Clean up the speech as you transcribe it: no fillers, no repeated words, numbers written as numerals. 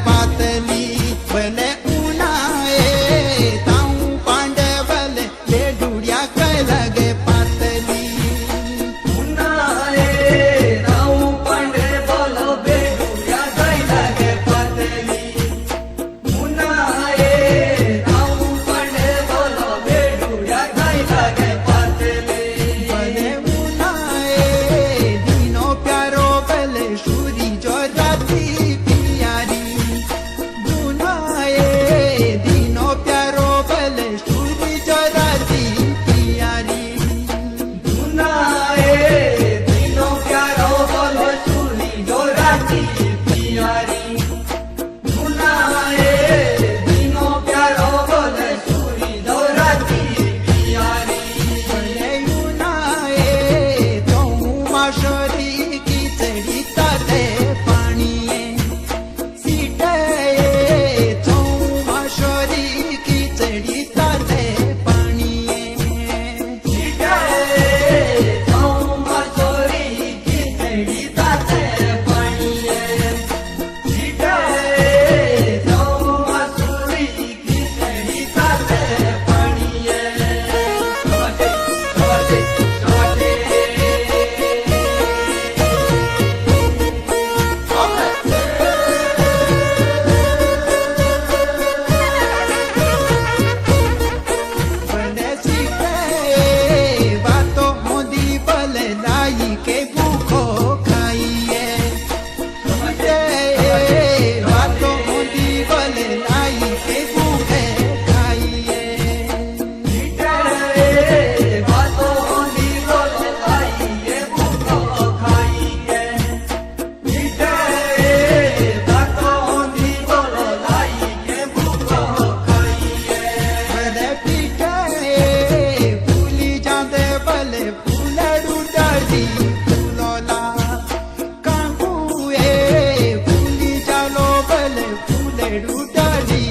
पातली बले उनाए ताऊ पांडे बले बेडुड़िया कह लगे पातली उनाए ताऊ पांडे बोलो बेडुड़िया कह लगे पातली उनाए ताऊ पांडे बोलो बेडुड़िया कह लगे पातली बले उनाए दीनो प्यारो बले सूरी जो जाती पियारी दुनाए दीनो प्यारो बले सूरी जो जाती पियारी उनाए तीनों प्यारो बोलो चूली जोराती पियारी उनाए तीनों प्यारो बोले चूली जोराती पियारी बले उनाए तो माशरी की चढ़ी ताते पानी सीटे तो माशरी की चढ़ी ताते पानी बले सीटे बातो मोदी बले लाई के भूखो खाइए बातो मोदी बले लाई के भूखे खाइए बले पीटे फूली जाते बले फूलड़ू डाली फूलोला कांगुए फूली जालो बले फूलड़ू डाली